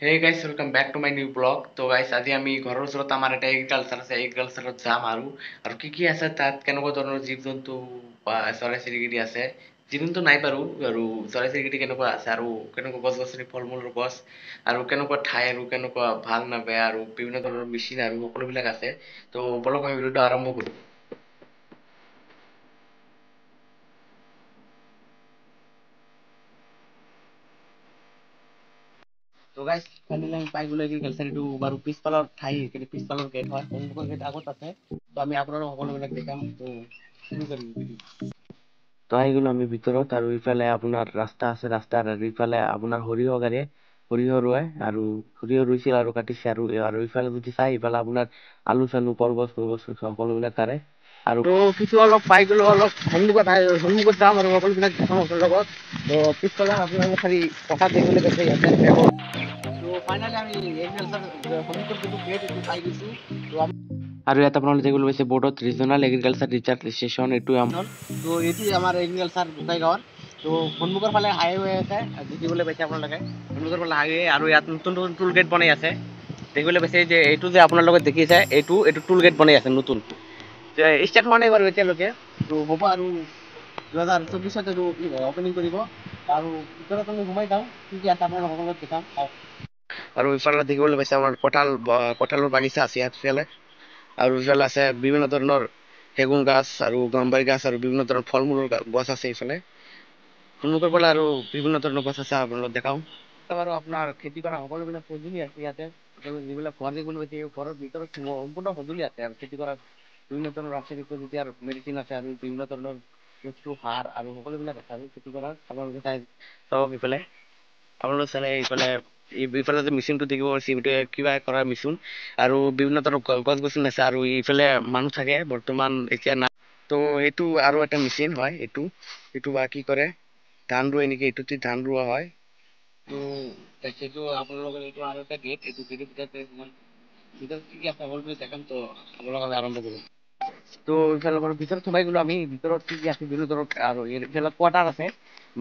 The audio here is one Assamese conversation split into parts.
Hey guys, welcome back to my new blog. তো গাইস আজি আমি ঘৰৰ ওচৰত আমাৰ এটা এগ্ৰিকালচাৰ আছে, এগ্ৰিকালচাৰত যাম আৰু কি আছে তাত কেনেকুৱা ধৰণৰ জীৱ-জন্তু বা চৰাই-চিৰিকটি আছে, জীৱ-জন্তু নাই বাৰু আৰু চৰাই-চিৰিকটি কেনেকুৱা আছে আৰু কেনেকুৱা গছ-গছনি ফল-মূলৰ গছ আৰু কেনেকুৱা ঠাই আৰু কেনেকুৱা ভাল না বেয়া আৰু বিভিন্ন ধৰণৰ মেচিন আৰু সকলোবিলাক আছে। তো বলক আমি ভিডিঅ'টো আৰম্ভ কৰোঁ। তো গাইস ফাইনালি আমি পাই গ'লো এগ্ৰিকালচাৰ এইটো বাৰু পিছফালৰ ঠাই কিন্তু পিছফালৰ গেট হয় সন্মুখৰ গেট আগত আছে। তো আমি আপোনালোক সকলোবিলাক দেখাম। তো শুৰু কৰি ভিডিও। তো আহি গ'লো আমি ভিতৰত আৰু ইফালে আপোনাৰ ৰাস্তা আছে, ৰাস্তাৰ আৰু ইফালে আপোনাৰ সৰিয়হ গাড়ী সৰিয়হ ৰোৱাই আৰু সৰিয়হ ৰুইছিল আৰু কাটিছে আৰু ইফালে যদি চাই ইফালে আপোনাৰ আলু চালু কলগছ সকলোবিলাক তাৰে আৰু তো কিছু অলপ পাই গ'লো অলপ সন্মুখত যাম আৰু সকলোবিলাক দেখাম আপোনাৰ লগত। তো পিছফালে আপোনালোকে খালি পথাৰ দেখিবলৈ পাইছে ইয়াতে তো ফাইনালি আমি এগ্ৰিকালচাৰ সন্মুখত যিটো গেট এইটো পাই গৈছো। তো আৰু ইয়াত আপোনালোকে দেখিবলৈ পাইছে বৰ্ডত ৰিজনেল এগ্ৰিকালচাৰ ৰিচাৰ্চ ষ্টেচন এইটো আমাৰ। তো এইটোৱে আমাৰ এগ্ৰিকালচাৰ গোসাইগাঁৱৰ। তো সন্মুখৰ ফালে হাইৱে আছে দেখিবলৈ পাইছে আপোনালোকে সন্মুখৰ ফালে হাইৱে আৰু ইয়াত নতুন নতুন টুল গেট বনাই আছে দেখিবলৈ পাইছে যে এইটো যে আপোনালোকে দেখিছে এইটো টুল গেট বনাই আছে নতুন ষ্টাৰ্ট হোৱা নাই বাৰু এতিয়ালৈকে। তো হ'ব আৰু 2024 এইটো অপেনিং কৰিব আৰু ভিতৰত আমি সোমাই যাওঁ কি কি আছে আপোনালোকক সকলোকে দেখাম আৰু ইফালে দেখিবলৈ পাইছে আমাৰ কঁঠালৰ বাগিচা আছে ইয়াত ইফালে আৰু ইফালে আছে বিভিন্ন ধৰণৰ সেগুন গাছ আৰু গাম্বাৰী গাছ আৰু বিভিন্ন ধৰণৰ ফল মূলৰ গছ আছে ইফালে সন্মুখৰ ফালে আৰু বিভিন্ন ধৰণৰ গছ আছে আপোনালোকক দেখাওঁ বাৰু আপোনাৰ খেতি কৰা সকলোবিলাক সঁজুলি আছে ইয়াতে যিবিলাক ঘৰ দেখিবলৈ পাইছে ঘৰৰ ভিতৰত সম্পূৰ্ণ সঁজুলি আছে আৰু খেতি কৰা বিভিন্ন ধৰণৰ ৰাসায়নিক প্ৰযুক্তি আৰু মেডিচিন আছে আৰু বিভিন্ন ধৰণৰ বস্তু সাৰ আৰু সকলোবিলাক আছে আৰু খেতি কৰাৰ আপোনালোকে চাওক ইফালে আপোনালোকে চালে ইফালে ইফালে যে মেচিনটো দেখিব পাৰিছে এইটো কিবা কৰা মেচিন আৰু বিভিন্ন ধৰণৰ গছ গছনি আছে আৰু ইফালে মানুহ থাকে বৰ্তমান এতিয়া নাই। তো এইটো আৰু এটা মেচিন হয় এইটো বা কি কৰে ধান ৰোৱে নেকি এইটোতে ধান ৰোৱা হয়। তো সেইটো আপোনালোকৰ এইটো আৰু এটা গেট এইটো গেটৰ ভিতৰত কি কি আছে সকলোবিলাক দেখাম। তো আপোনালোকে আমি আৰম্ভ কৰোঁ। তো ইফালে ভিতৰত সোমাই গ'লো আমি ভিতৰত কি কি আছে বিভিন্ন ধৰণৰ আৰু ইফালে কোৱাৰ্টাৰ আছে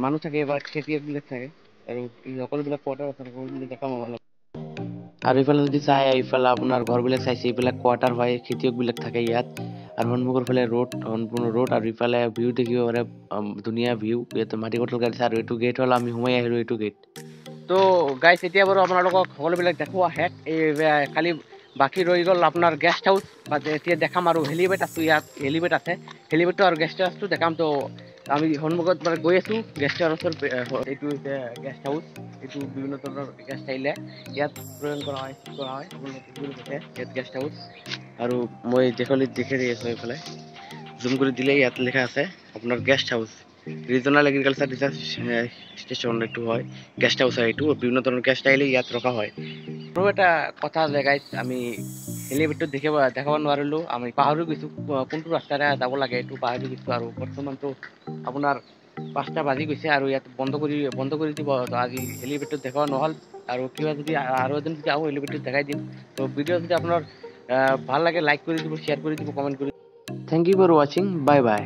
মানুহ থাকে বা খেতিয়কবিলাক থাকে আৰু সকলোবিলাক কোৱাৰ্টাৰ আছে সকলোবিলাক দেখাম আপোনালোকক। আৰু ইফালে যদি চাই ইফালে আপোনাৰ ঘৰবিলাক চাইছে এইবিলাক কোৱাৰ্টাৰ হয় খেতিয়কবিলাক থাকে ইয়াত আৰু সন্মুখৰ ফালে সম্পূৰ্ণ ৰোড আৰু ইফালে ভিউ দেখিব পাৰে ধুনীয়া ভিউ ইয়াতে মাটি কঁঠাল গাড়ী আৰু এইটো গেট হ'ল আমি সোমাই আহিলোঁ এইটো গেট। তো গাইছ এতিয়া বাৰু আপোনালোকক সকলোবিলাক দেখুওৱা শেষ এই খালি বাকী ৰৈ গ'ল আপোনাৰ গেষ্ট হাউচ বা এতিয়া দেখাম আৰু হেলিপেড আছোঁ ইয়াত হেলিপেড আছে হেলিপেডটো আৰু গেষ্ট হাউচটো দেখাম। তো আমি সন্মুখত মানে গৈ আছোঁ গেষ্ট হাউচৰ এইটো হৈছে গেষ্ট হাউচ এইটো বিভিন্ন ধৰণৰ গেষ্ট আহিলে ইয়াত প্ৰেৰণ কৰা হয় আপোনালোকে ইয়াত গেষ্ট হাউচ আৰু মই দেখি আছোঁ এইফালে জুম কৰি দিলে ইয়াত লিখা আছে আপোনাৰ guest house regional agriculture research station এইটো হয় গেষ্ট হাউচ হয় এইটো বিভিন্ন ধৰণৰ গেষ্ট আহিলে ইয়াত ৰখা হয়। আৰু এটা কথা যে গাইজ আমি হেলিপেডটো দেখাব নোৱাৰিলোঁ আমি পাহৰি গৈছোঁ কোনটো ৰাস্তাৰে যাব লাগে এইটো পাহৰি গৈছোঁ আৰু বৰ্তমানটো আপোনাৰ 5টা বাজি গৈছে আৰু ইয়াত বন্ধ কৰি দিব আজি হেলিপেডটো দেখাব নহ'ল আৰু কিবা যদি আৰু এদিন যদি আহোঁ হেলিপেডটো দেখাই দিম। তো ভিডিঅ' যদি আপোনাৰ ভাল লাগে লাইক কৰি দিব শ্বেয়াৰ কৰি দিব কমেণ্ট কৰি থেংক ইউ ফৰ ৱাচিং বাই বাই।